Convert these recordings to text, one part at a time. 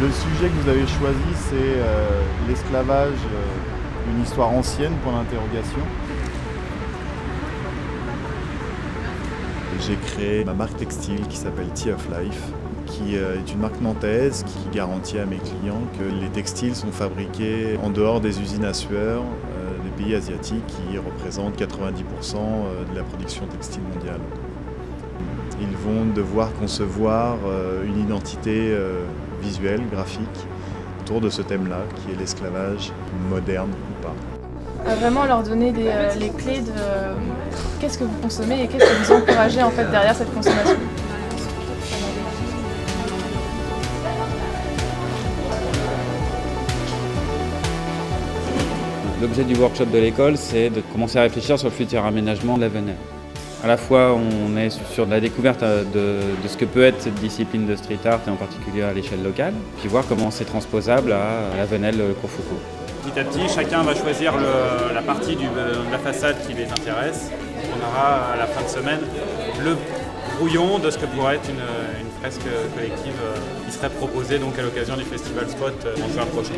Le sujet que vous avez choisi, c'est l'esclavage, une histoire ancienne, point d'interrogation. J'ai créé ma marque textile qui s'appelle Tea of Life, qui est une marque nantaise qui garantit à mes clients que les textiles sont fabriqués en dehors des usines à sueur des pays asiatiques qui représentent 90% de la production textile mondiale. Ils vont devoir concevoir une identité visuelle, graphique, autour de ce thème-là, qui est l'esclavage moderne ou pas. Vraiment leur donner les clés de qu'est-ce que vous consommez et qu'est-ce que vous encouragez en fait derrière cette consommation. L'objet du workshop de l'école, c'est de commencer à réfléchir sur le futur aménagement de la Venelle. À la fois, on est sur de la découverte de ce que peut être cette discipline de street art, et en particulier à l'échelle locale, puis voir comment c'est transposable à la Venelle Courfoucault. Petit à petit, chacun va choisir la partie de la façade qui les intéresse. On aura à la fin de semaine le brouillon de ce que pourrait être une fresque collective qui serait proposée donc à l'occasion du Festival Spot en juin prochain.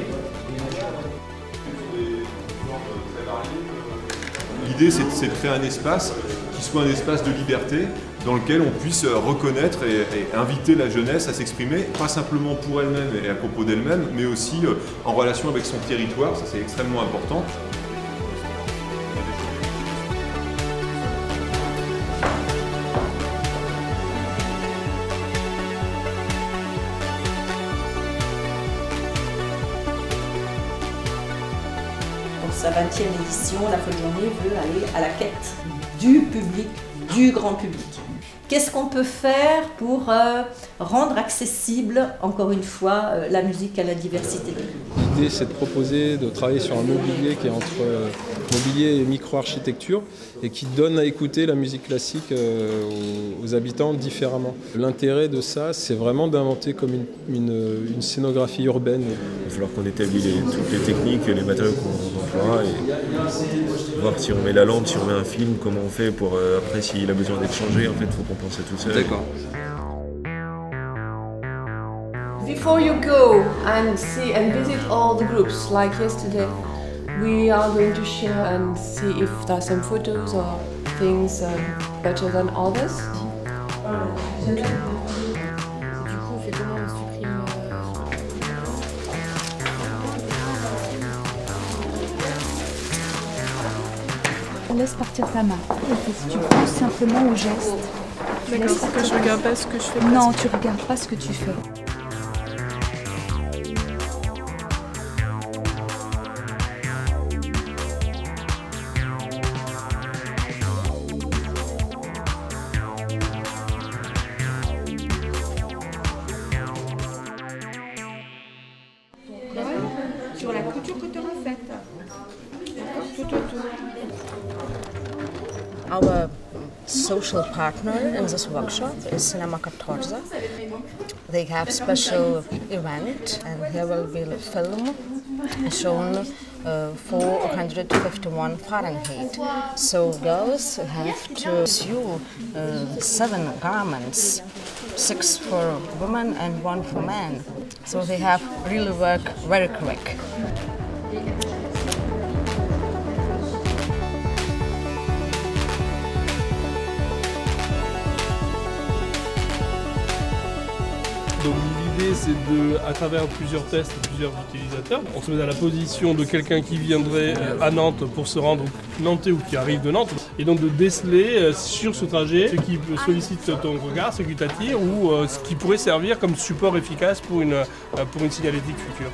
L'idée, c'est de créer un espace qui soit un espace de liberté dans lequel on puisse reconnaître et inviter la jeunesse à s'exprimer, pas simplement pour elle-même et à propos d'elle-même, mais aussi en relation avec son territoire, ça c'est extrêmement important. Pour sa 20e édition, la Folle Journée veut aller à la quête du public, du grand public. Qu'est-ce qu'on peut faire pour rendre accessible, encore une fois, la musique à la diversité? L'idée, c'est de proposer de travailler sur un mobilier qui est entre mobilier et micro-architecture et qui donne à écouter la musique classique aux habitants différemment. L'intérêt de ça, c'est vraiment d'inventer comme une scénographie urbaine. Il va falloir qu'on établit toutes les techniques, les matériaux qu'on emploiera et voir si on met la lampe, si on met un film, comment on fait pour après s'il a besoin d'être changé, en fait, il faut qu'on pense à tout ça. D'accord. Before you go and see and visit all the groups like yesterday, we are going to share and see if there are some photos or things better than others. Du coup, on fait comment on supprime On laisse partir ta main. Tu pousses simplement au geste. D'accord, que je regarde pas ce que je fais. Non, tu regardes pas ce que tu fais. Sur la couture que tu auras faite. Tout autour. Our social partner in this workshop is Cinema Katorza. They have special event and here will be a film shown 451 Fahrenheit. So girls have to sew 7 garments, 6 for women and 1 for men. So they have really work very quick. Donc l'idée c'est de, à travers plusieurs tests, plusieurs utilisateurs, on se met à la position de quelqu'un qui viendrait à Nantes pour se rendre nantais ou qui arrive de Nantes, et donc de déceler sur ce trajet ce qui sollicite ton regard, ce qui t'attire ou ce qui pourrait servir comme support efficace pour une signalétique future.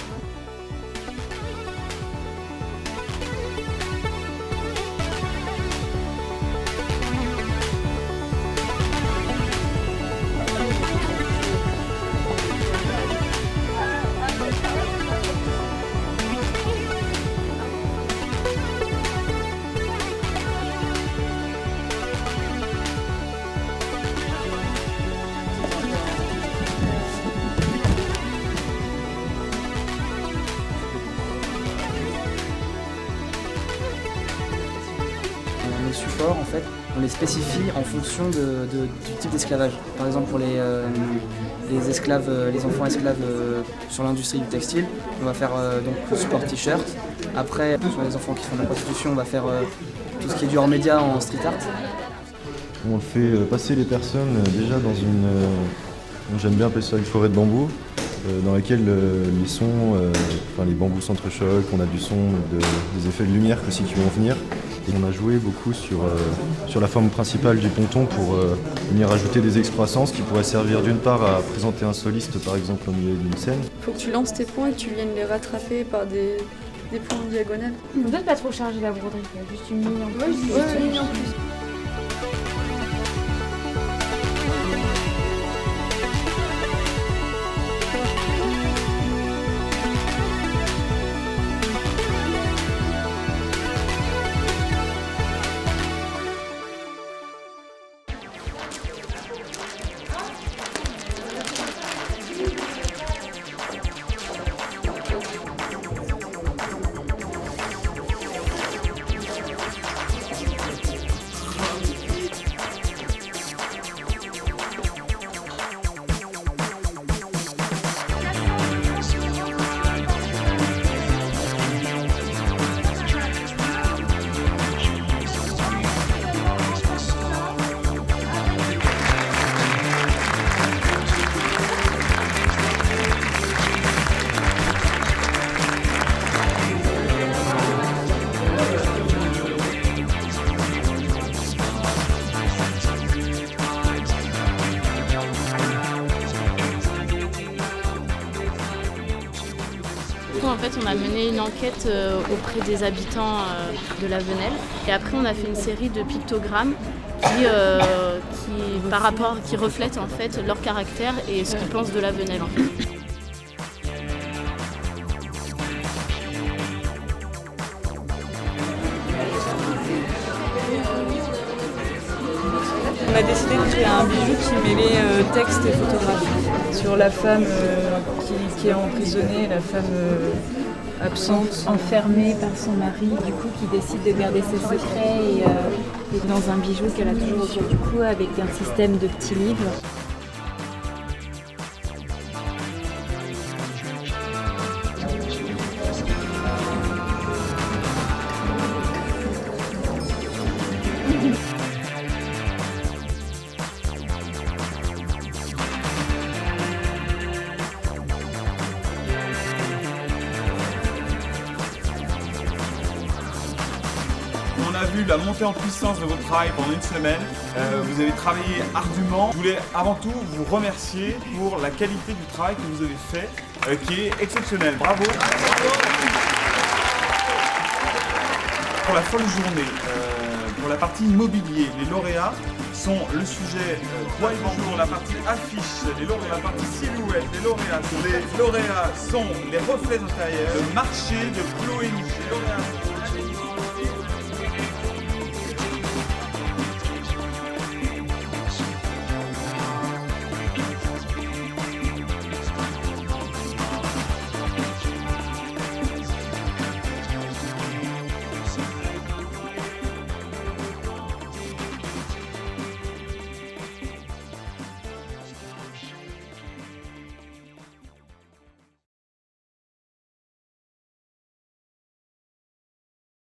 on les spécifie en fonction du type d'esclavage. Par exemple pour les esclaves, les enfants esclaves sur l'industrie du textile, on va faire donc le support t-shirt. Après sur les enfants qui font de la prostitution, on va faire tout ce qui est du hors-média en street art. On fait passer les personnes déjà dans une, j'aime bien appeler ça une forêt de bambous, dans laquelle les sons, les bambous s'entrechoquent, on a du son, des effets de lumière aussi qui vont venir. Et on a joué beaucoup sur la forme principale du ponton pour venir ajouter des excroissances qui pourraient servir d'une part à présenter un soliste par exemple au milieu d'une scène. Il faut que tu lances tes points et que tu viennes les rattraper par des points en diagonale. Vous n'êtes pas trop chargé la broderie, il y a juste une ligne en plus. Juste une ligne en plus. En fait, on a mené une enquête auprès des habitants de la Venelle et après on a fait une série de pictogrammes qui reflètent en fait leur caractère et ce qu'ils pensent de la Venelle en fait. On a décidé de créer un bijou qui mêlait texte et photographie sur la femme qui est emprisonnée, la femme absente. Enfermée par son mari, du coup qui décide de garder ses secrets et dans un bijou qu'elle a toujours autour du cou avec un système de petits livres. On a vu la montée en puissance de votre travail pendant une semaine. Vous avez travaillé ardument. Je voulais avant tout vous remercier pour la qualité du travail que vous avez fait, qui est exceptionnel. Bravo. Pour la folle journée, pour la partie mobilier, les lauréats sont le sujet bois et bambou, la partie affiche, les lauréats, la partie silhouette, les lauréats sont les reflets intérieurs, le marché de Chloé. Les lauréats